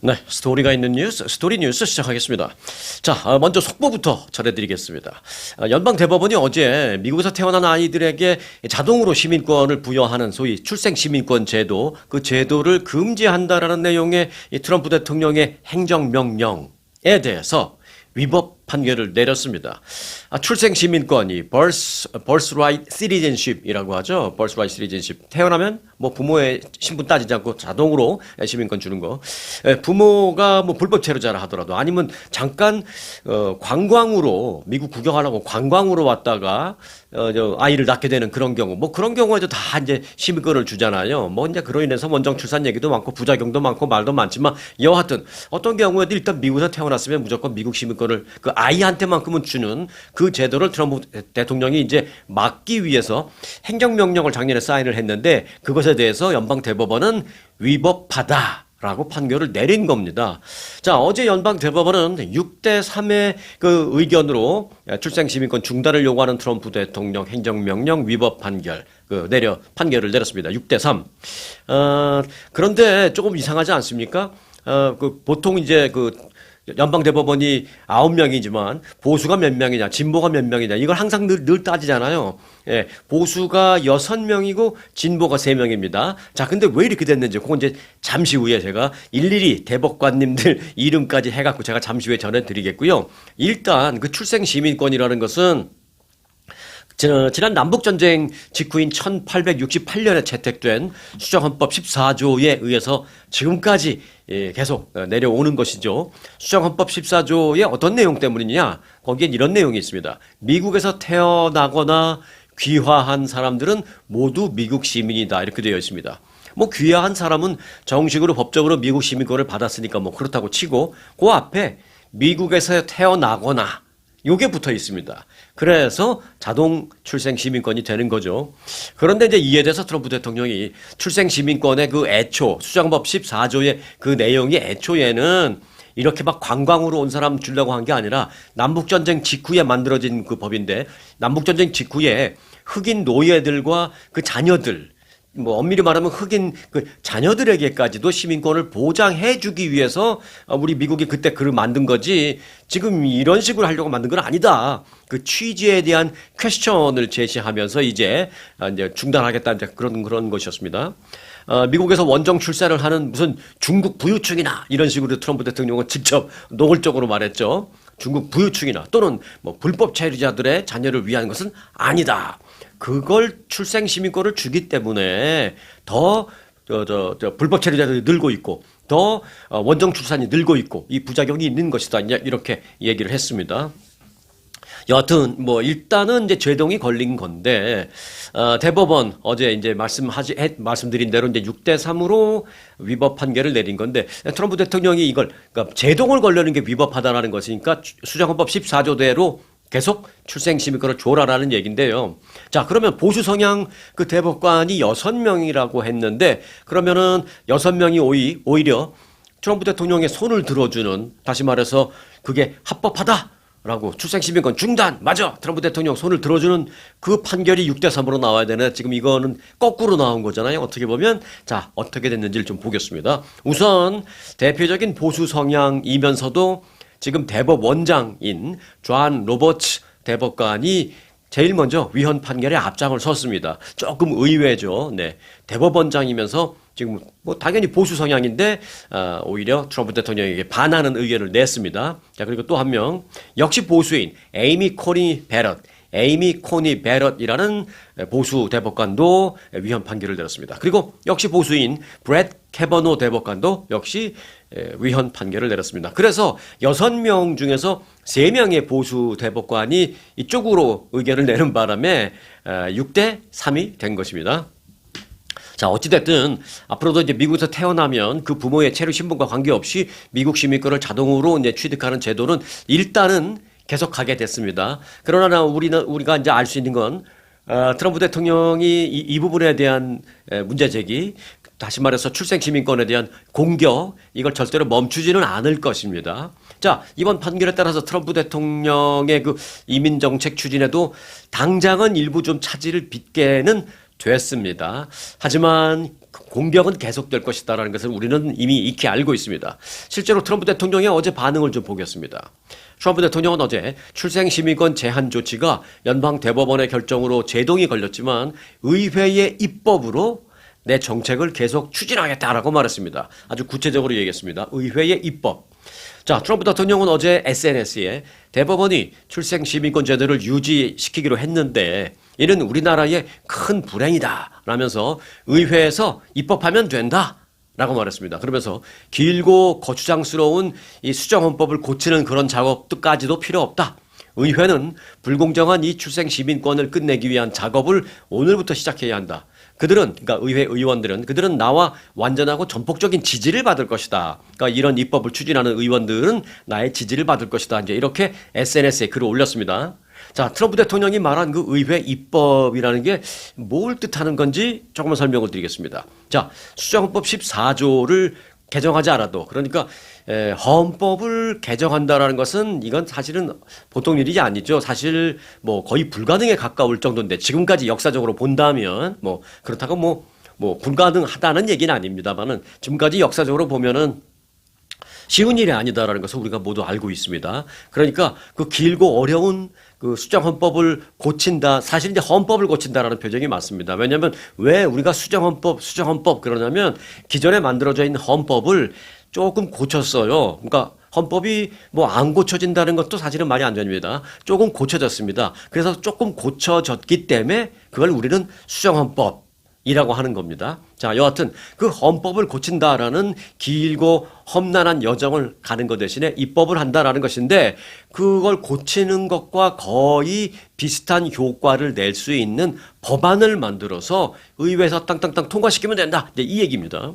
네, 스토리가 있는 뉴스, 스토리 뉴스 시작하겠습니다. 자, 먼저 속보부터 전해드리겠습니다. 연방대법원이 어제 미국에서 태어난 아이들에게 자동으로 시민권을 부여하는 소위 출생시민권 제도, 그 제도를 금지한다라는 내용의 이 트럼프 대통령의 행정명령에 대해서 위법 판결을 내렸습니다. 출생시민권이 birthright citizenship이라고 하죠. birthright citizenship. 태어나면 뭐 부모의 신분 따지지 않고 자동으로 시민권 주는 거. 부모가 뭐 불법 체류자라 하더라도 아니면 잠깐 관광으로 미국 구경하려고 관광으로 왔다가 아이를 낳게 되는 그런 경우, 뭐 그런 경우에도 다 이제 시민권을 주잖아요. 뭐 이제 그로 인해서 원정 출산 얘기도 많고 부작용도 많고 말도 많지만 여하튼 어떤 경우에도 일단 미국에서 태어났으면 무조건 미국 시민권을 그 아이한테만큼은 주는 그 제도를 트럼프 대통령이 이제 막기 위해서 행정명령을 작년에 사인을 했는데 그것에 대해서 연방대법원은 위법하다라고 판결을 내린 겁니다. 자, 어제 연방대법원은 6대3의 그 의견으로 출생시민권 중단을 요구하는 트럼프 대통령 행정명령 위법 판결 판결을 내렸습니다. 6대3. 그런데 조금 이상하지 않습니까? 보통 이제 연방대법원이 9명이지만 보수가 몇 명이냐, 진보가 몇 명이냐, 이걸 항상 늘 따지잖아요. 예, 보수가 6명이고 진보가 3명입니다. 자, 근데 왜 이렇게 됐는지, 그건 이제 잠시 후에 제가 일일이 대법관님들 이름까지 해갖고 제가 잠시 후에 전해드리겠고요. 일단 그 출생시민권이라는 것은 지난 남북전쟁 직후인 1868년에 채택된 수정헌법 14조에 의해서 지금까지 계속 내려오는 것이죠. 수정헌법 14조의 어떤 내용 때문이냐? 거기엔 이런 내용이 있습니다. 미국에서 태어나거나 귀화한 사람들은 모두 미국 시민이다. 이렇게 되어 있습니다. 뭐 귀화한 사람은 정식으로 법적으로 미국 시민권을 받았으니까 뭐 그렇다고 치고 그 앞에 미국에서 태어나거나 요게 붙어 있습니다. 그래서 자동 출생 시민권이 되는 거죠. 그런데 이제 이에 대해서 트럼프 대통령이 출생 시민권의 그 애초, 수정법 14조의 그 내용이 애초에는 이렇게 막 관광으로 온 사람 주려고 한 게 아니라 남북전쟁 직후에 만들어진 그 법인데 남북전쟁 직후에 흑인 노예들과 그 자녀들, 뭐 엄밀히 말하면 흑인 그 자녀들에게까지도 시민권을 보장해 주기 위해서 우리 미국이 그때 글을 만든 거지 지금 이런 식으로 하려고 만든 건 아니다. 그 취지에 대한 퀘스천을 제시하면서 이제 중단하겠다 이제 그런 것이었습니다. 미국에서 원정 출산을 하는 무슨 중국 부유층이나 이런 식으로 트럼프 대통령은 직접 노골적으로 말했죠. 중국 부유층이나 또는 뭐 불법 체류자들의 자녀를 위한 것은 아니다. 그걸 출생시민권을 주기 때문에 더 불법 체류자들이 늘고 있고 더 원정 출산이 늘고 있고 이 부작용이 있는 것이다. 이렇게 얘기를 했습니다. 여하튼 뭐 일단은 이제 제동이 걸린 건데 대법원 어제 이제 말씀드린 대로 이제 6대3으로 위법 판결을 내린 건데 트럼프 대통령이 이걸 그러니까 제동을 걸려는 게 위법하다라는 것이니까 수정헌법 14조대로 계속 출생시민권을 줘라라는 얘기인데요. 자, 그러면 보수 성향 그 대법관이 6명이라고 했는데 그러면은 6명이 오히려 트럼프 대통령의 손을 들어주는, 다시 말해서 그게 합법하다라고 출생시민권 중단 맞아 트럼프 대통령 손을 들어주는 그 판결이 6대3으로 나와야 되네. 지금 이거는 거꾸로 나온 거잖아요. 어떻게 보면. 자, 어떻게 됐는지를 좀 보겠습니다. 우선 대표적인 보수 성향이면서도 지금 대법원장인 존 로버츠 대법관이 제일 먼저 위헌 판결에 앞장을 섰습니다. 조금 의외죠. 네. 대법원장이면서 지금 뭐 당연히 보수 성향인데 오히려 트럼프 대통령에게 반하는 의견을 냈습니다. 자, 그리고 또 한 명 역시 보수인 에이미 코니 베럿이라는 보수 대법관도 위헌 판결을 내렸습니다. 그리고 역시 보수인 브렛 캐버노 대법관도 역시 위헌 판결을 내렸습니다. 그래서 6명 중에서 3명의 보수 대법관이 이쪽으로 의견을 내는 바람에 6대3이 된 것입니다. 자, 어찌됐든 앞으로도 이제 미국에서 태어나면 그 부모의 체류 신분과 관계없이 미국 시민권을 자동으로 이제 취득하는 제도는 일단은 계속하게 됐습니다. 그러나 우리가 이제 알 수 있는 건 트럼프 대통령이 이 부분에 대한 문제 제기, 다시 말해서 출생시민권에 대한 공격, 이걸 절대로 멈추지는 않을 것입니다. 자, 이번 판결에 따라서 트럼프 대통령의 그 이민정책 추진에도 당장은 일부 좀 차질을 빚게는 됐습니다. 하지만 공격은 계속될 것이다라는 것을 우리는 이미 익히 알고 있습니다. 실제로 트럼프 대통령의 어제 반응을 좀 보겠습니다. 트럼프 대통령은 어제 출생시민권 제한 조치가 연방 대법원의 결정으로 제동이 걸렸지만 의회의 입법으로 내 정책을 계속 추진하겠다라고 말했습니다. 아주 구체적으로 얘기했습니다. 의회의 입법. 자, 트럼프 대통령은 어제 SNS에 대법원이 출생시민권 제도를 유지시키기로 했는데 이는 우리나라의 큰 불행이다 라면서 의회에서 입법하면 된다 라고 말했습니다. 그러면서 길고 거추장스러운 이 수정헌법을 고치는 그런 작업까지도 필요 없다. 의회는 불공정한 이 출생시민권을 끝내기 위한 작업을 오늘부터 시작해야 한다. 그러니까 의회 의원들은 그들은 나와 완전하고 전폭적인 지지를 받을 것이다. 그러니까 이런 입법을 추진하는 의원들은 나의 지지를 받을 것이다. 이제 이렇게 SNS에 글을 올렸습니다. 자, 트럼프 대통령이 말한 그 의회 입법이라는 게 뭘 뜻하는 건지 조금만 설명을 드리겠습니다. 자, 수정헌법 14조를 개정하지 않아도 그러니까 헌법을 개정한다라는 것은 이건 사실은 보통 일이 아니죠. 사실 뭐 거의 불가능에 가까울 정도인데 지금까지 역사적으로 본다면 뭐 그렇다고 뭐 불가능하다는 얘기는 아닙니다만은 지금까지 역사적으로 보면은 쉬운 일이 아니다라는 것을 우리가 모두 알고 있습니다. 그러니까 그 길고 어려운 그 수정헌법을 고친다. 사실 이제 헌법을 고친다라는 표정이 맞습니다. 왜냐하면 왜 우리가 수정헌법 그러냐면 기존에 만들어져 있는 헌법을 조금 고쳤어요. 그러니까 헌법이 뭐 안 고쳐진다는 것도 사실은 말이 안 됩니다. 조금 고쳐졌습니다. 그래서 조금 고쳐졌기 때문에 그걸 우리는 수정헌법 이라고 하는 겁니다. 자, 여하튼 그 헌법을 고친다라는 길고 험난한 여정을 가는 것 대신에 입법을 한다라는 것인데 그걸 고치는 것과 거의 비슷한 효과를 낼 수 있는 법안을 만들어서 의회에서 땅땅땅 통과시키면 된다. 이제 이 얘기입니다.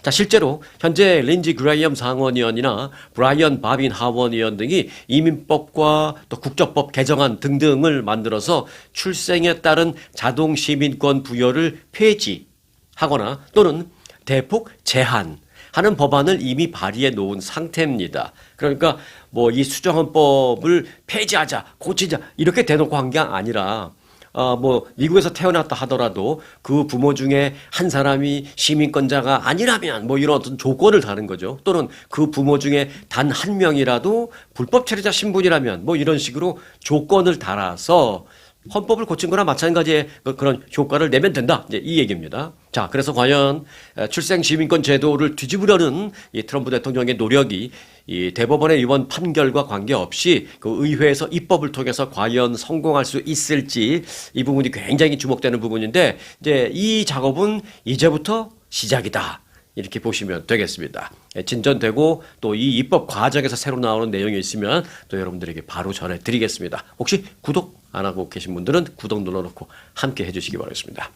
자, 실제로 현재 린지 그레이엄 상원의원이나 브라이언 바빈 하원의원 등이 이민법과 또 국적법 개정안 등등을 만들어서 출생에 따른 자동 시민권 부여를 폐지하거나 또는 대폭 제한하는 법안을 이미 발의해 놓은 상태입니다. 그러니까 뭐 이 수정헌법을 폐지하자, 고치자 이렇게 대놓고 한 게 아니라 뭐 미국에서 태어났다 하더라도 그 부모 중에 한 사람이 시민권자가 아니라면 뭐 이런 어떤 조건을 다는 거죠. 또는 그 부모 중에 단 한 명이라도 불법 체류자 신분이라면 뭐 이런 식으로 조건을 달아서 헌법을 고친 거나 마찬가지의 그런 효과를 내면 된다. 이제 이 얘기입니다. 자, 그래서 과연 출생 시민권 제도를 뒤집으려는 이 트럼프 대통령의 노력이 이 대법원의 이번 판결과 관계없이 그 의회에서 입법을 통해서 과연 성공할 수 있을지 이 부분이 굉장히 주목되는 부분인데 이제 이 작업은 이제부터 시작이다. 이렇게 보시면 되겠습니다. 진전되고 또 이 입법 과정에서 새로 나오는 내용이 있으면 또 여러분들에게 바로 전해드리겠습니다. 혹시 구독 안 하고 계신 분들은 구독 눌러놓고 함께 해주시기 바라겠습니다.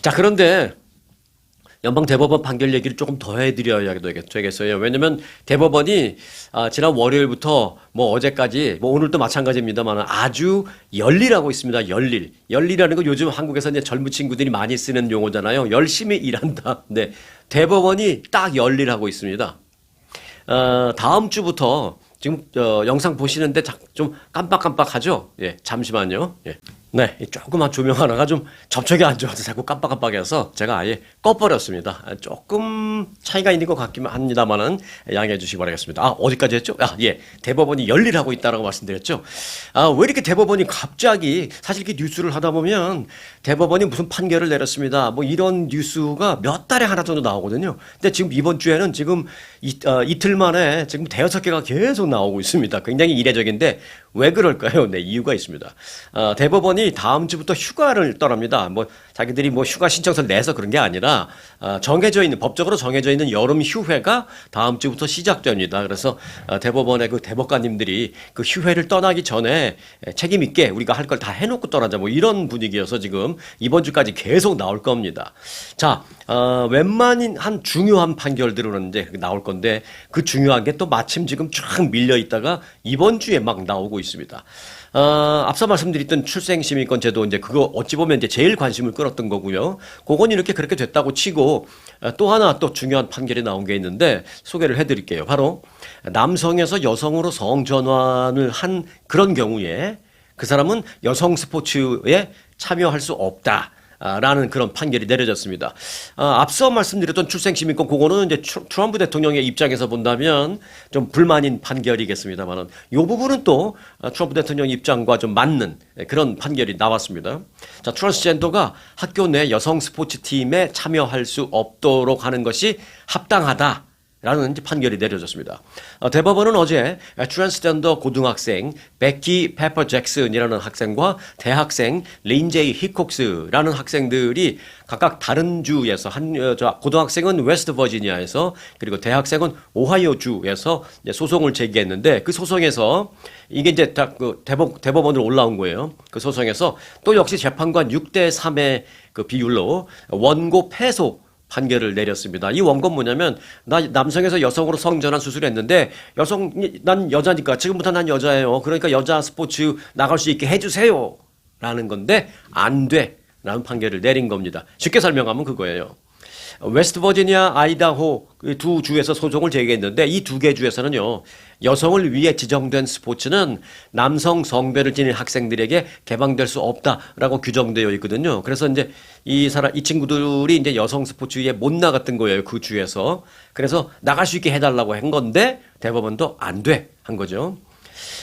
자, 그런데 연방 대법원 판결 얘기를 조금 더 해드려야 되겠어요. 왜냐면 대법원이 지난 월요일부터 뭐 어제까지 뭐 오늘도 마찬가지입니다만 아주 열일하고 있습니다. 열일이라는 거 요즘 한국에서 이제 젊은 친구들이 많이 쓰는 용어잖아요. 열심히 일한다. 네, 대법원이 딱 열일하고 있습니다. 다음 주부터 지금 영상 보시는데 좀 깜빡깜빡하죠? 예, 잠시만요. 예. 네, 조그만 조명 하나가 좀 접촉이 안 좋아서 자꾸 깜빡깜빡해서 제가 아예 꺼버렸습니다. 조금 차이가 있는 것 같긴 합니다만은 양해해 주시기 바라겠습니다. 어디까지 했죠? 예, 대법원이 열일하고 있다라고 말씀드렸죠. 왜 이렇게 대법원이 갑자기 사실 이렇게 뉴스를 하다 보면 대법원이 무슨 판결을 내렸습니다. 뭐 이런 뉴스가 몇 달에 하나 정도 나오거든요. 근데 지금 이번 주에는 지금 이틀 만에 지금 대여섯 개가 계속 나오고 있습니다. 굉장히 이례적인데 왜 그럴까요? 네, 이유가 있습니다. 대법원이 다음 주부터 휴가를 떠납니다. 뭐 자기들이 뭐 휴가 신청서를 내서 그런 게 아니라 법적으로 정해져 있는 여름 휴회가 다음 주부터 시작됩니다. 그래서 대법원의 그 대법관님들이 그 휴회를 떠나기 전에 책임 있게 우리가 할 걸 다 해놓고 떠나자 뭐 이런 분위기여서 지금 이번 주까지 계속 나올 겁니다. 자, 웬만한 한 중요한 판결들은 이제 나올 건데 그 중요한 게 또 마침 지금 쫙 밀려 있다가 이번 주에 막 나오고 있습니다. 앞서 말씀드렸던 출생시민권 제도 이제 그거 어찌 보면 이제 제일 관심을 끌었던 거고요. 그건 이렇게 그렇게 됐다고 치고 또 하나 또 중요한 판결이 나온 게 있는데 소개를 해드릴게요. 바로 남성에서 여성으로 성전환을 한 그런 경우에 그 사람은 여성 스포츠에 참여할 수 없다. 라는 그런 판결이 내려졌습니다. 앞서 말씀드렸던 출생시민권 그거는 이제 트럼프 대통령의 입장에서 본다면 좀 불만인 판결이겠습니다만은 이 부분은 또 트럼프 대통령 입장과 좀 맞는 그런 판결이 나왔습니다. 자, 트랜스젠더가 학교 내 여성 스포츠 팀에 참여할 수 없도록 하는 것이 합당하다. 라는 판결이 내려졌습니다. 대법원은 어제 트랜스젠더 고등학생 베키 페퍼 잭슨이라는 학생과 대학생 린제이 히콕스라는 학생들이 각각 다른 주에서 고등학생은 웨스트 버지니아에서 그리고 대학생은 오하이오 주에서 소송을 제기했는데 그 소송에서 이게 이제 대법원으로 올라온 거예요. 그 소송에서 또 역시 재판관 6대 3의 그 비율로 원고 패소 판결을 내렸습니다. 이 원고는 뭐냐면 나 남성에서 여성으로 성전환 수술을 했는데 난 여자니까 지금부터 난 여자예요. 그러니까 여자 스포츠 나갈 수 있게 해주세요. 라는 건데 안 돼. 라는 판결을 내린 겁니다. 쉽게 설명하면 그거예요. 웨스트 버지니아, 아이다호 두 주에서 소송을 제기했는데 이 두 개 주에서는요. 여성을 위해 지정된 스포츠는 남성 성별을 지닌 학생들에게 개방될 수 없다라고 규정되어 있거든요. 그래서 이제 이 친구들이 이제 여성 스포츠에 못 나갔던 거예요. 그 주에서. 그래서 나갈 수 있게 해달라고 한 건데 대법원도 안 돼 한 거죠.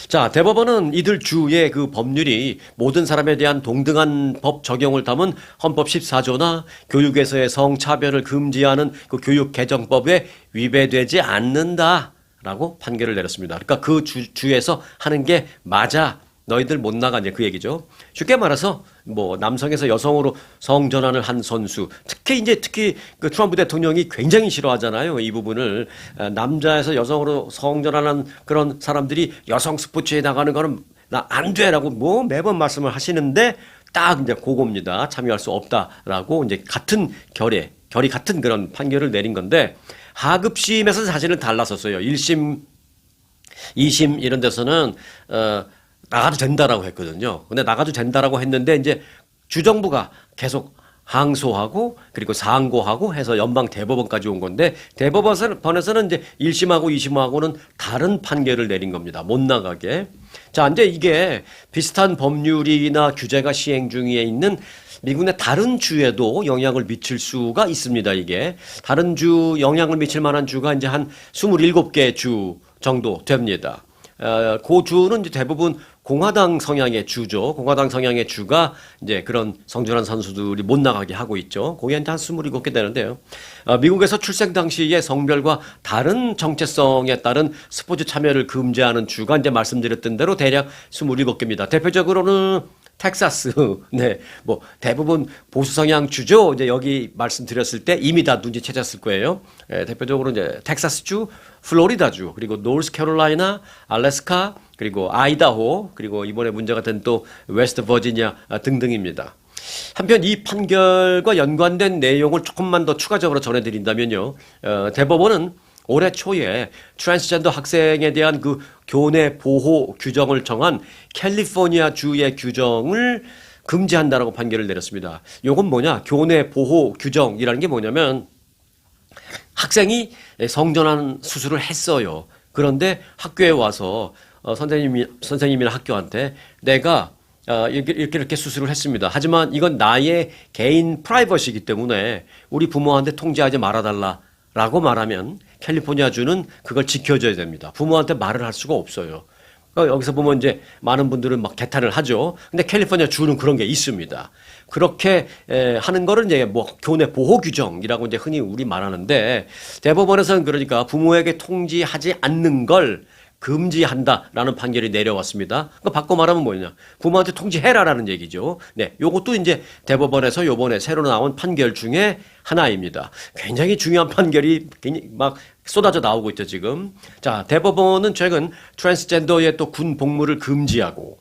자, 대법원은 이들 주의 그 법률이 모든 사람에 대한 동등한 법 적용을 담은 헌법 14조나 교육에서의 성차별을 금지하는 그 교육개정법에 위배되지 않는다라고 판결을 내렸습니다. 그러니까 그 주에서 하는 게 맞아. 너희들 못 나가냐 그 얘기죠. 쉽게 말해서 뭐 남성에서 여성으로 성전환을 한 선수, 특히 그 트럼프 대통령이 굉장히 싫어하잖아요. 이 부분을 남자에서 여성으로 성전환한 그런 사람들이 여성 스포츠에 나가는 거는 나 안 돼라고 뭐 매번 말씀을 하시는데 딱 이제 그겁니다. 참여할 수 없다라고 이제 같은 결이 같은 그런 판결을 내린 건데 하급심에서 사실은 달랐었어요. 1심, 2심 이런 데서는 나가도 된다라고 했거든요. 근데 나가도 된다라고 했는데 이제 주정부가 계속 항소하고 그리고 상고하고 해서 연방 대법원까지 온 건데 대법원에서는 이제 1심하고 2심하고는 다른 판결을 내린 겁니다. 못 나가게. 자, 이제 이게 비슷한 법률이나 규제가 시행 중에 있는 미국 내 다른 주에도 영향을 미칠 수가 있습니다. 이게 다른 주 영향을 미칠 만한 주가 이제 한 27개 주 정도 됩니다. 그 주는 이제 대부분 공화당 성향의 주죠. 공화당 성향의 주가 이제 그런 성전환 선수들이 못 나가게 하고 있죠. 거기 한 27개 되는데요. 미국에서 출생 당시의 성별과 다른 정체성에 따른 스포츠 참여를 금지하는 주가 이제 말씀드렸던 대로 대략 27개입니다. 대표적으로는 텍사스, 네, 뭐 대부분 보수 성향 주죠. 이제 여기 말씀드렸을 때 이미 다 눈치채셨을 거예요. 대표적으로 이제 텍사스주, 플로리다주, 그리고 노스캐롤라이나, 알래스카, 그리고 아이다호, 그리고 이번에 문제가 된 또 웨스트 버지니아 등등입니다. 한편 이 판결과 연관된 내용을 조금만 더 추가적으로 전해드린다면요, 대법원은 올해 초에 트랜스젠더 학생에 대한 그 교내 보호 규정을 정한 캘리포니아 주의 규정을 금지한다라고 판결을 내렸습니다. 요건 뭐냐? 교내 보호 규정이라는 게 뭐냐면 학생이 성전환 수술을 했어요. 그런데 학교에 와서 선생님이나 학교한테 내가 이렇게 수술을 했습니다. 하지만 이건 나의 개인 프라이버시이기 때문에 우리 부모한테 통지하지 말아달라라고 말하면 캘리포니아 주는 그걸 지켜줘야 됩니다. 부모한테 말을 할 수가 없어요. 여기서 보면 이제 많은 분들은 막 개탄을 하죠. 근데 캘리포니아 주는 그런 게 있습니다. 그렇게 하는 거를 이제 뭐 교내 보호 규정이라고 이제 흔히 우리 말하는데 대법원에서는 그러니까 부모에게 통지하지 않는 걸 금지한다라는 판결이 내려왔습니다. 그러니까 바꿔 말하면 뭐냐? 부모한테 통지해라라는 얘기죠. 네, 요것도 이제 대법원에서 요번에 새로 나온 판결 중에 하나입니다. 굉장히 중요한 판결이 막 쏟아져 나오고 있죠, 지금. 자, 대법원은 최근 트랜스젠더의 또 군 복무를 금지하고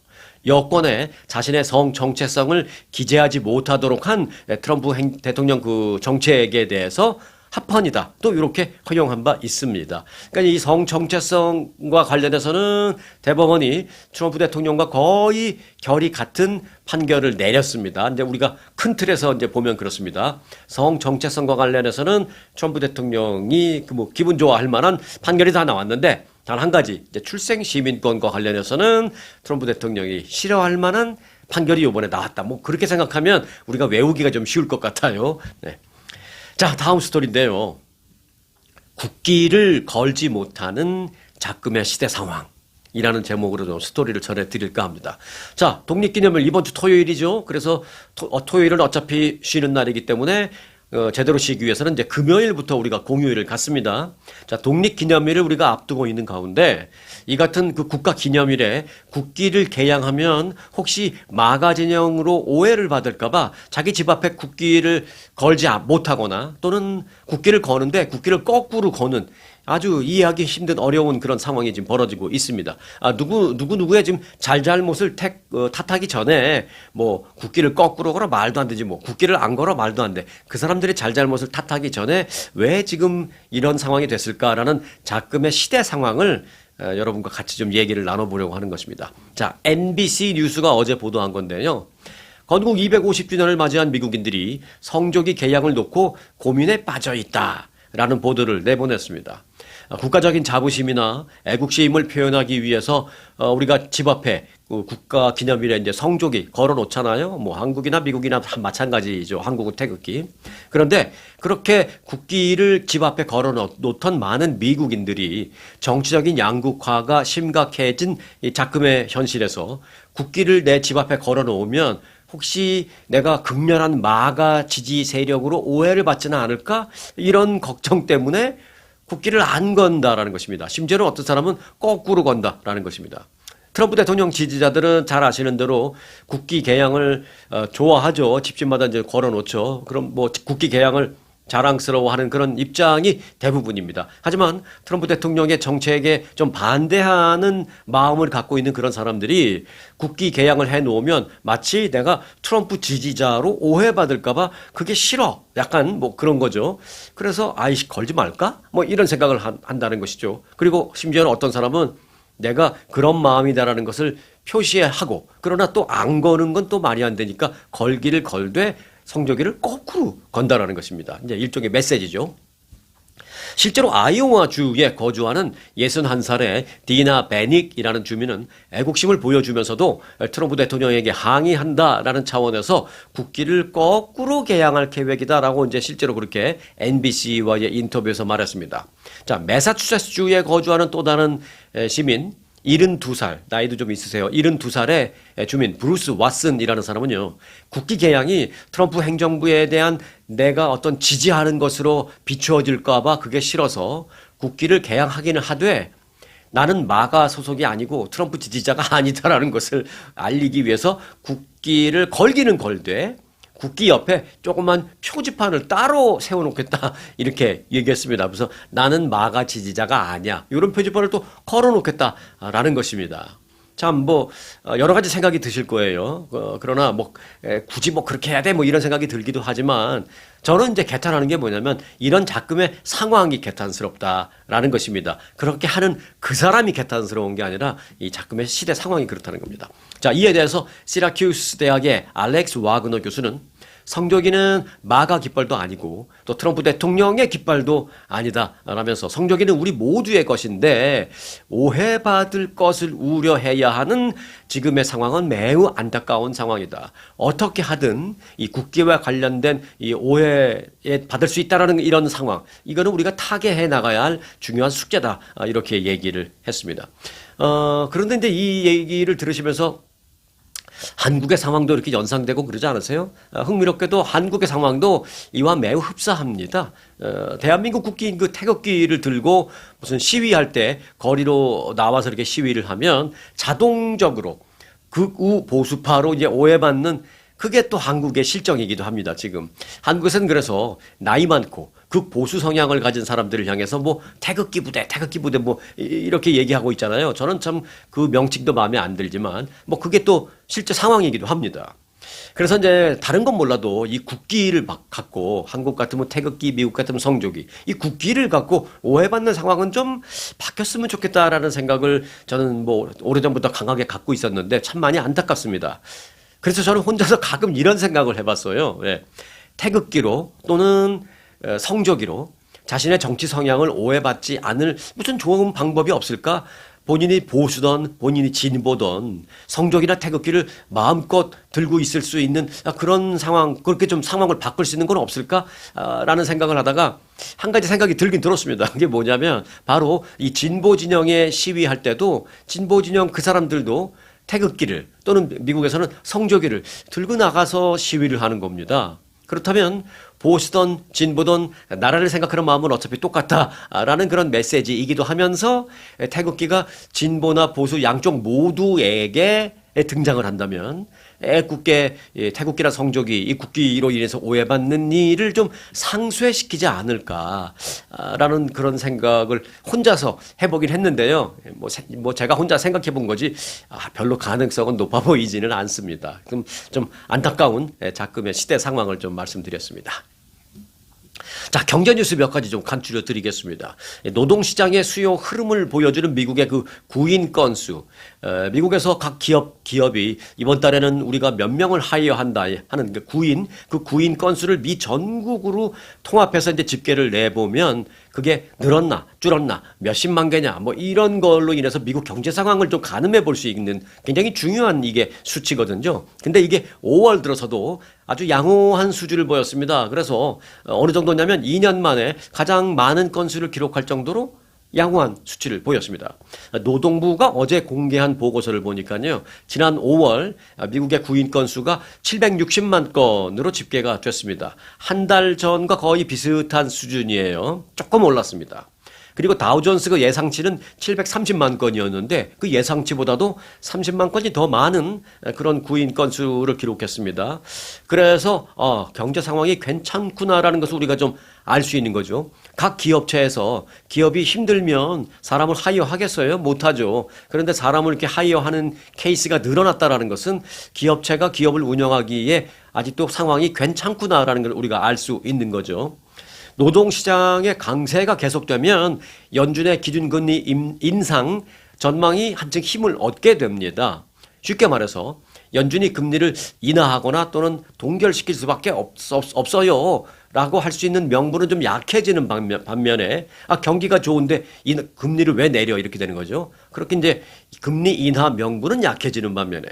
여권에 자신의 성 정체성을 기재하지 못하도록 한 트럼프 대통령 그 정책에 대해서 합헌이다. 또 이렇게 허용한 바 있습니다. 그러니까 이 성 정체성과 관련해서는 대법원이 트럼프 대통령과 거의 결이 같은 판결을 내렸습니다. 이제 우리가 큰 틀에서 이제 보면 그렇습니다. 성 정체성과 관련해서는 트럼프 대통령이 뭐 기분 좋아할 만한 판결이 다 나왔는데 단 한 가지 이제 출생 시민권과 관련해서는 트럼프 대통령이 싫어할 만한 판결이 이번에 나왔다. 뭐 그렇게 생각하면 우리가 외우기가 좀 쉬울 것 같아요. 네. 자, 다음 스토리인데요. 국기를 걸지 못하는 작금의 시대 상황이라는 제목으로 좀 스토리를 전해드릴까 합니다. 자, 독립기념일 이번 주 토요일이죠. 그래서 토요일은 어차피 쉬는 날이기 때문에 제대로 쉬기 위해서는 이제 금요일부터 우리가 공휴일을 갖습니다. 자, 독립기념일을 우리가 앞두고 있는 가운데 이 같은 그 국가기념일에 국기를 개양하면 혹시 마가 진영으로 오해를 받을까봐 자기 집 앞에 국기를 걸지 못하거나 또는 국기를 거는데 국기를 거꾸로 거는 아주 이해하기 힘든 어려운 그런 상황이 지금 벌어지고 있습니다. 누구의 지금 잘잘못을 탓하기 전에 뭐 국기를 거꾸로 걸어 말도 안 되지 뭐 국기를 안 걸어 말도 안 돼. 그 사람들이 잘잘못을 탓하기 전에 왜 지금 이런 상황이 됐을까라는 작금의 시대 상황을 여러분과 같이 좀 얘기를 나눠보려고 하는 것입니다. 자, NBC 뉴스가 어제 보도한 건데요. 건국 250주년을 맞이한 미국인들이 성조기 개양을 놓고 고민에 빠져 있다라는 보도를 내보냈습니다. 국가적인 자부심이나 애국심을 표현하기 위해서 우리가 집 앞에 국가 기념일에 이제 성조기 걸어 놓잖아요. 뭐 한국이나 미국이나 마찬가지죠. 한국은 태극기. 그런데 그렇게 국기를 집 앞에 걸어 놓던 많은 미국인들이 정치적인 양극화가 심각해진 이 작금의 현실에서 국기를 내 집 앞에 걸어 놓으면 혹시 내가 극렬한 마가 지지 세력으로 오해를 받지는 않을까? 이런 걱정 때문에 국기를 안 건다라는 것입니다. 심지어는 어떤 사람은 거꾸로 건다라는 것입니다. 트럼프 대통령 지지자들은 잘 아시는 대로 국기 개양을 좋아하죠. 집집마다 이제 걸어놓죠. 그럼 뭐 국기 개양을 자랑스러워하는 그런 입장이 대부분입니다. 하지만 트럼프 대통령의 정책에 좀 반대하는 마음을 갖고 있는 그런 사람들이 국기 개양을 해놓으면 마치 내가 트럼프 지지자로 오해받을까봐 그게 싫어. 약간 뭐 그런 거죠. 그래서 아이씨 걸지 말까? 뭐 이런 생각을 한다는 것이죠. 그리고 심지어는 어떤 사람은 내가 그런 마음이다라는 것을 표시하고 그러나 또 안 거는 건 또 말이 안 되니까 걸기를 걸되 성조기를 거꾸로 건다라는 것입니다. 이제 일종의 메시지죠. 실제로 아이오와 주에 거주하는 61살의 디나 베닉이라는 주민은 애국심을 보여주면서도 트럼프 대통령에게 항의한다라는 차원에서 국기를 거꾸로 개양할 계획이다라고 이제 실제로 그렇게 NBC와의 인터뷰에서 말했습니다. 자, 매사추세츠주에 거주하는 또 다른 시민 72살, 나이도 좀 있으세요. 72살의 주민 브루스 왓슨이라는 사람은요. 국기 개양이 트럼프 행정부에 대한 내가 어떤 지지하는 것으로 비추어질까 봐 그게 싫어서 국기를 개양하기는 하되 나는 마가 소속이 아니고 트럼프 지지자가 아니다라는 것을 알리기 위해서 국기를 걸기는 걸되 국기 옆에 조그만 표지판을 따로 세워놓겠다 이렇게 얘기했습니다. 그래서 나는 마가 지지자가 아니야. 이런 표지판을 또 걸어놓겠다라는 것입니다. 참 뭐 여러 가지 생각이 드실 거예요. 그러나 뭐 굳이 뭐 그렇게 해야 돼 뭐 이런 생각이 들기도 하지만 저는 이제 개탄하는 게 뭐냐면 이런 작금의 상황이 개탄스럽다라는 것입니다. 그렇게 하는 그 사람이 개탄스러운 게 아니라 이 작금의 시대 상황이 그렇다는 겁니다. 자, 이에 대해서 시라큐스 대학의 알렉스 와그너 교수는 성조기는 마가 깃발도 아니고 또 트럼프 대통령의 깃발도 아니다 라면서 성조기는 우리 모두의 것인데 오해받을 것을 우려해야 하는 지금의 상황은 매우 안타까운 상황이다. 어떻게 하든 이 국기와 관련된 이 오해에 받을 수 있다라는 이런 상황, 이거는 우리가 타개해 나가야 할 중요한 숙제다. 이렇게 얘기를 했습니다. 그런데 이제 이 얘기를 들으시면서 한국의 상황도 이렇게 연상되고 그러지 않으세요? 흥미롭게도 한국의 상황도 이와 매우 흡사합니다. 대한민국 국기인 그 태극기를 들고 무슨 시위할 때 거리로 나와서 이렇게 시위를 하면 자동적으로 극우 보수파로 이제 오해받는 그게 또 한국의 실정이기도 합니다, 지금. 한국에서는 그래서 나이 많고 극보수 성향을 가진 사람들을 향해서 뭐 태극기 부대 뭐 이렇게 얘기하고 있잖아요. 저는 참 그 명칭도 마음에 안 들지만 뭐 그게 또 실제 상황이기도 합니다. 그래서 이제 다른 건 몰라도 이 국기를 막 갖고 한국 같으면 태극기, 미국 같으면 성조기, 이 국기를 갖고 오해받는 상황은 좀 바뀌었으면 좋겠다라는 생각을 저는 뭐 오래전부터 강하게 갖고 있었는데 참 많이 안타깝습니다. 그래서 저는 혼자서 가끔 이런 생각을 해봤어요. 예. 태극기로 또는 성조기로 자신의 정치 성향을 오해받지 않을 무슨 좋은 방법이 없을까? 본인이 보수든 본인이 진보든 성적이나 태극기를 마음껏 들고 있을 수 있는 그런 상황, 그렇게 좀 상황을 바꿀 수 있는 건 없을까라는 생각을 하다가 한 가지 생각이 들긴 들었습니다. 그게 뭐냐면 바로 이 진보 진영에 시위할 때도 진보 진영 그 사람들도 태극기를 또는 미국에서는 성조기를 들고 나가서 시위를 하는 겁니다. 그렇다면 보수든 진보든 나라를 생각하는 마음은 어차피 똑같다라는 그런 메시지이기도 하면서 태극기가 진보나 보수 양쪽 모두에게 등장을 한다면 애국계 태극기나 성조기 이 국기로 인해서 오해받는 일을 좀 상쇄시키지 않을까라는 그런 생각을 혼자서 해보긴 했는데요. 뭐 제가 혼자 생각해 본 거지 별로 가능성은 높아 보이지는 않습니다. 좀 안타까운 작금의 시대 상황을 좀 말씀드렸습니다. 자, 경제 뉴스 몇 가지 좀 간추려 드리겠습니다. 노동시장의 수요 흐름을 보여주는 미국의 그 구인 건수. 미국에서 각 기업이 이번 달에는 우리가 몇 명을 하이어한다 하는 그 구인 건수를 미 전국으로 통합해서 이제 집계를 내보면 그게 늘었나, 줄었나, 몇십만 개냐, 뭐 이런 걸로 인해서 미국 경제 상황을 좀 가늠해 볼 수 있는 굉장히 중요한 이게 수치거든요. 근데 이게 5월 들어서도 아주 양호한 수준을 보였습니다. 그래서 어느 정도냐면 2년 만에 가장 많은 건수를 기록할 정도로 양호한 수치를 보였습니다. 노동부가 어제 공개한 보고서를 보니까요. 지난 5월 미국의 구인 건수가 760만 건으로 집계가 됐습니다. 한 달 전과 거의 비슷한 수준이에요. 조금 올랐습니다. 그리고 다우존스가 예상치는 730만 건이었는데 그 예상치보다도 30만 건이 더 많은 그런 구인 건수를 기록했습니다. 그래서 경제 상황이 괜찮구나라는 것을 우리가 좀 알 수 있는 거죠. 각 기업체에서 기업이 힘들면 사람을 하이어하겠어요? 못하죠. 그런데 사람을 이렇게 하이어하는 케이스가 늘어났다라는 것은 기업체가 기업을 운영하기에 아직도 상황이 괜찮구나라는 걸 우리가 알 수 있는 거죠. 노동시장의 강세가 계속되면 연준의 기준금리 인상 전망이 한층 힘을 얻게 됩니다. 쉽게 말해서 연준이 금리를 인하하거나 또는 동결시킬 수밖에 없어요 라고 할 수 있는 명분은 좀 약해지는 반면에 경기가 좋은데 금리를 왜 내려 이렇게 되는 거죠. 그렇게 이제 금리 인하 명분은 약해지는 반면에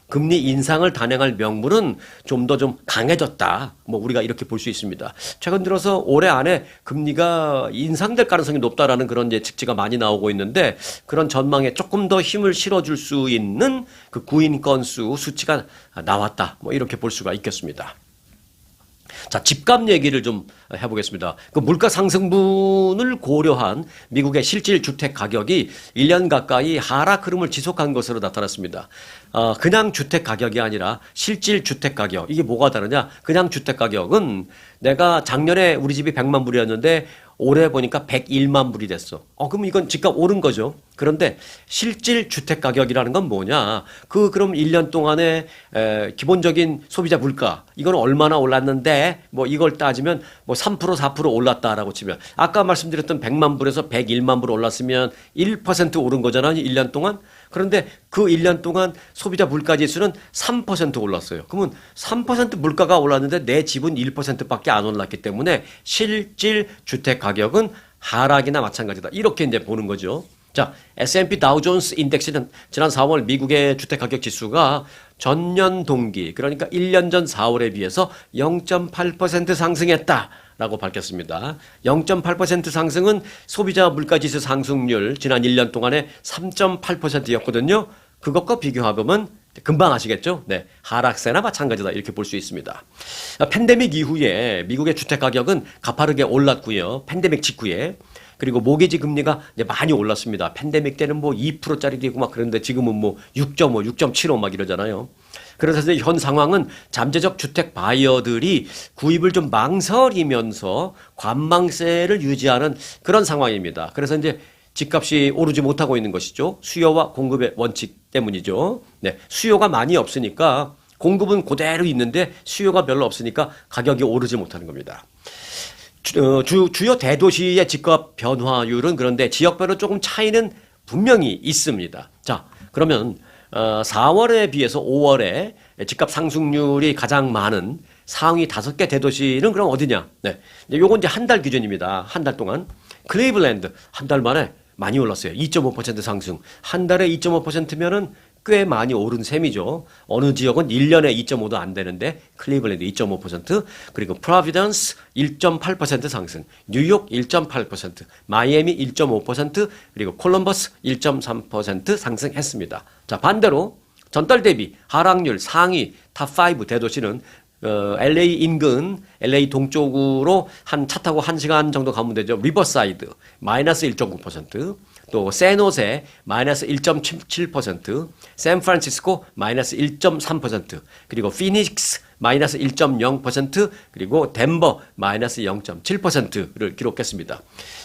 금리 인상을 단행할 명분은 좀 더 좀 강해졌다. 뭐 우리가 이렇게 볼 수 있습니다. 최근 들어서 올해 안에 금리가 인상될 가능성이 높다라는 그런 이제 측지가 많이 나오고 있는데 그런 전망에 조금 더 힘을 실어줄 수 있는 그 구인 건수 수치가 나왔다. 뭐 이렇게 볼 수가 있겠습니다. 자, 집값 얘기를 좀 해보겠습니다. 그 물가 상승분을 고려한 미국의 실질 주택 가격이 1년 가까이 하락 흐름을 지속한 것으로 나타났습니다. 그냥 주택 가격이 아니라 실질 주택 가격. 이게 뭐가 다르냐? 그냥 주택 가격은 내가 작년에 우리 집이 100만 불이었는데 올해 보니까 101만 불이 됐어. 그럼 이건 집값 오른 거죠. 그런데 실질 주택 가격이라는 건 뭐냐? 그럼 1년 동안에 기본적인 소비자 물가 이건 얼마나 올랐는데 뭐 이걸 따지면 뭐 3% 4% 올랐다라고 치면 아까 말씀드렸던 100만 불에서 101만 불 올랐으면 1% 오른 거잖아요. 1년 동안. 그런데 그 1년 동안 소비자 물가 지수는 3% 올랐어요. 그러면 3% 물가가 올랐는데 내 집은 1%밖에 안 올랐기 때문에 실질 주택 가격은 하락이나 마찬가지다. 이렇게 이제 보는 거죠. 자, S&P 다우존스 인덱스는 지난 4월 미국의 주택 가격 지수가 전년 동기, 그러니까 1년 전 4월에 비해서 0.8% 상승했다라고 밝혔습니다. 0.8% 상승은 소비자 물가지수 상승률 지난 1년 동안에 3.8%였거든요. 그것과 비교해보면 금방 아시겠죠? 네, 하락세나 마찬가지다 이렇게 볼 수 있습니다. 팬데믹 이후에 미국의 주택 가격은 가파르게 올랐고요. 팬데믹 직후에. 그리고 모기지 금리가 이제 많이 올랐습니다. 팬데믹 때는 뭐 2%짜리도 있고 막 그런데 지금은 뭐 6.5, 6.75 막 이러잖아요. 그래서 이제 현 상황은 잠재적 주택 바이어들이 구입을 좀 망설이면서 관망세를 유지하는 그런 상황입니다. 그래서 이제 집값이 오르지 못하고 있는 것이죠. 수요와 공급의 원칙 때문이죠. 네, 수요가 많이 없으니까 공급은 그대로 있는데 수요가 별로 없으니까 가격이 오르지 못하는 겁니다. 주요 대도시의 집값 변화율은 그런데 지역별로 조금 차이는 분명히 있습니다. 자, 그러면 4월에 비해서 5월에 집값 상승률이 가장 많은 상위 5개 대도시는 그럼 어디냐? 네, 요건 이제 한 달 기준입니다. 한 달 동안 클리블랜드 한 달 만에 많이 올랐어요. 2.5% 상승. 한 달에 2.5%면은 꽤 많이 오른 셈이죠. 어느 지역은 1년에 2.5도 안 되는데 클리블랜드 2.5%, 그리고 프로비던스 1.8% 상승, 뉴욕 1.8%, 마이애미 1.5%, 그리고 콜럼버스 1.3% 상승했습니다. 자, 반대로 전달 대비 하락률 상위 탑5 대도시는 LA 인근, LA 동쪽으로 한 차 타고 1시간 정도 가면 되죠. 리버사이드 마이너스 1.9%, 또 샌호세 마이너스 1.77%, 샌프란시스코 마이너스 1.3%, 그리고 피닉스 마이너스 1.0%, 그리고 덴버 마이너스 0.7%를 기록했습니다.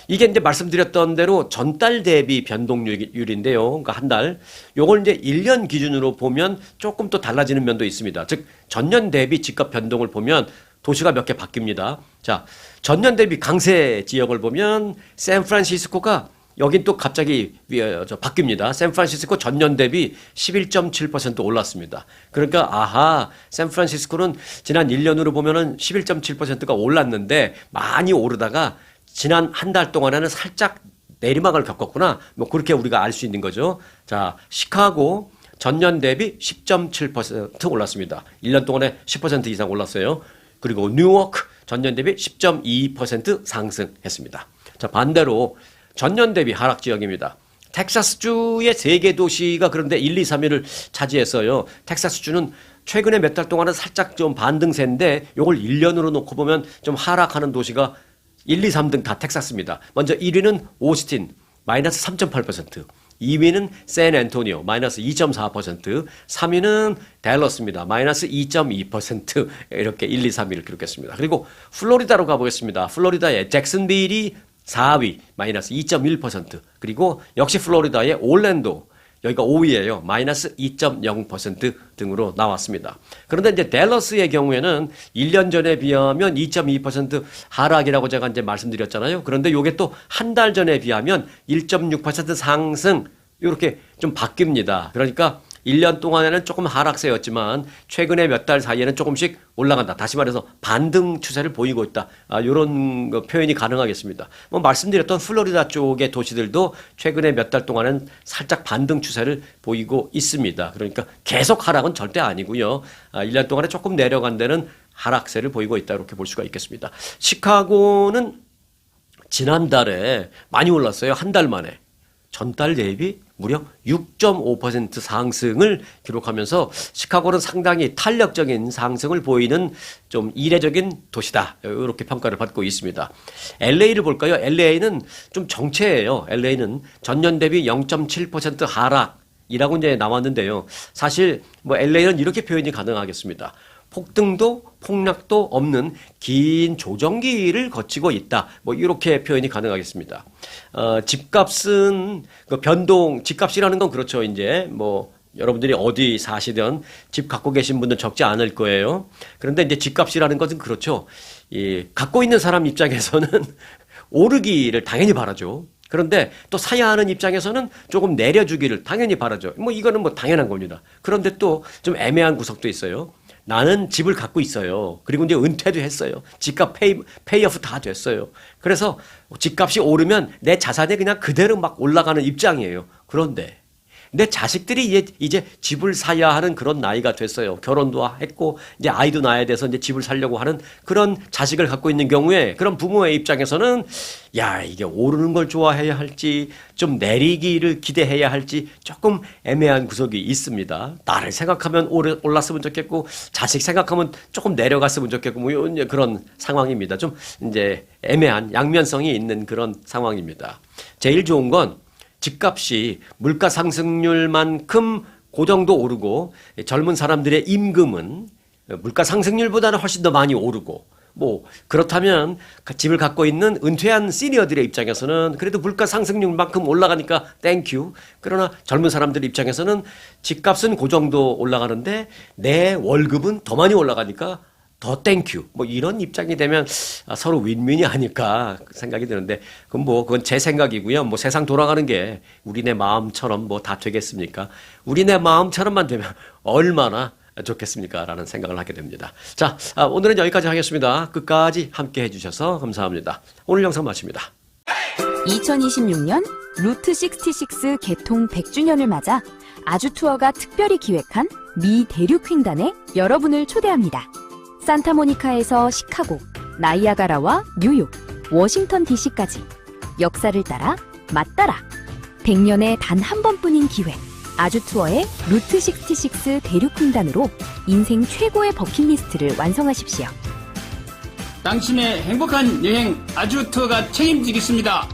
이게 이제 말씀드렸던 대로 전달 대비 변동률인데요. 그러니까 한 달. 요걸 이제 1년 기준으로 보면 조금 또 달라지는 면도 있습니다. 즉, 전년 대비 집값 변동을 보면 도시가 몇 개 바뀝니다. 자, 전년 대비 강세 지역을 보면 샌프란시스코가 여긴 또 갑자기 바뀝니다. 샌프란시스코 전년 대비 11.7% 올랐습니다. 그러니까 아하, 샌프란시스코는 지난 1년으로 보면은 11.7%가 올랐는데 많이 오르다가 지난 한 달 동안에는 살짝 내리막을 겪었구나. 뭐 그렇게 우리가 알 수 있는 거죠. 자, 시카고 전년 대비 10.7% 올랐습니다. 1년 동안에 10% 이상 올랐어요. 그리고 뉴워크 전년 대비 10.2% 상승했습니다. 자, 반대로 전년 대비 하락 지역입니다. 텍사스주의 3개 도시가 그런데 1, 2, 3위를 차지했어요. 텍사스주는 최근에 몇 달 동안은 살짝 좀 반등세인데 이걸 1년으로 놓고 보면 좀 하락하는 도시가 1, 2, 3등 다 텍사스입니다. 먼저 1위는 오스틴 마이너스 3.8%, 2위는 샌앤토니오 마이너스 2.4%, 3위는 댈러스입니다. 마이너스 2.2% 이렇게 1, 2, 3위를 기록했습니다. 그리고 플로리다로 가보겠습니다. 플로리다의 잭슨빌이 4위 마이너스 2.1%, 그리고 역시 플로리다의 올랜도 여기가 5위예요. 마이너스 2.0% 등으로 나왔습니다. 그런데 이제 댈러스의 경우에는 1년 전에 비하면 2.2% 하락이라고 제가 이제 말씀드렸잖아요. 그런데 이게 또 한 달 전에 비하면 1.6% 상승 이렇게 좀 바뀝니다. 그러니까 1년 동안에는 조금 하락세였지만 최근에 몇 달 사이에는 조금씩 올라간다. 다시 말해서 반등 추세를 보이고 있다. 이런 표현이 가능하겠습니다. 뭐 말씀드렸던 플로리다 쪽의 도시들도 최근에 몇 달 동안은 살짝 반등 추세를 보이고 있습니다. 그러니까 계속 하락은 절대 아니고요. 1년 동안에 조금 내려간 데는 하락세를 보이고 있다. 이렇게 볼 수가 있겠습니다. 시카고는 지난달에 많이 올랐어요. 한 달 만에. 전달 대비 무려 6.5% 상승을 기록하면서 시카고는 상당히 탄력적인 상승을 보이는 좀 이례적인 도시다. 이렇게 평가를 받고 있습니다. LA를 볼까요? LA는 좀 정체예요. LA는 전년 대비 0.7% 하락이라고 이제 나왔는데요. 사실 뭐 LA는 이렇게 표현이 가능하겠습니다. 폭등도 폭락도 없는 긴 조정기를 거치고 있다. 뭐 이렇게 표현이 가능하겠습니다. 집값은 그 변동, 집값이라는 건 그렇죠. 이제 뭐 여러분들이 어디 사시든 집 갖고 계신 분들 적지 않을 거예요. 그런데 이제 집값이라는 것은 그렇죠. 갖고 있는 사람 입장에서는 오르기를 당연히 바라죠. 그런데 또 사야 하는 입장에서는 조금 내려주기를 당연히 바라죠. 뭐 이거는 뭐 당연한 겁니다. 그런데 또 좀 애매한 구석도 있어요. 나는 집을 갖고 있어요. 그리고 이제 은퇴도 했어요. 집값 페이오프 다 됐어요. 그래서 집값이 오르면 내 자산이 그냥 그대로 막 올라가는 입장이에요. 그런데 내 자식들이 이제 집을 사야 하는 그런 나이가 됐어요. 결혼도 했고 이제 아이도 낳아야 돼서 이제 집을 사려고 하는 그런 자식을 갖고 있는 경우에 그런 부모의 입장에서는 야, 이게 오르는 걸 좋아해야 할지 좀 내리기를 기대해야 할지 조금 애매한 구석이 있습니다. 나를 생각하면 올랐으면 좋겠고 자식 생각하면 조금 내려갔으면 좋겠고 뭐 이런 그런 상황입니다. 좀 이제 애매한 양면성이 있는 그런 상황입니다. 제일 좋은 건 집값이 물가 상승률만큼 그 정도 오르고 젊은 사람들의 임금은 물가 상승률보다는 훨씬 더 많이 오르고 뭐 그렇다면 집을 갖고 있는 은퇴한 시니어들의 입장에서는 그래도 물가 상승률만큼 올라가니까 땡큐. 그러나 젊은 사람들 입장에서는 집값은 그 정도 올라가는데 내 월급은 더 많이 올라가니까 더 땡큐. 뭐 이런 입장이 되면 서로 윈윈이 아닐까 생각이 드는데 그건 제 생각이고요. 뭐 세상 돌아가는 게 우리네 마음처럼 뭐 다 되겠습니까? 우리네 마음처럼만 되면 얼마나 좋겠습니까? 라는 생각을 하게 됩니다. 자, 오늘은 여기까지 하겠습니다. 끝까지 함께 해주셔서 감사합니다. 오늘 영상 마칩니다. 2026년 루트 66 개통 100주년을 맞아 아주투어가 특별히 기획한 미 대륙 횡단에 여러분을 초대합니다. 산타모니카에서 시카고, 나이아가라와 뉴욕, 워싱턴 DC까지 역사를 따라 맞따라 100년에 단 한 번뿐인 기회. 아주투어의 루트 66 대륙 횡단으로 인생 최고의 버킷리스트를 완성하십시오. 당신의 행복한 여행 아주투어가 책임지겠습니다.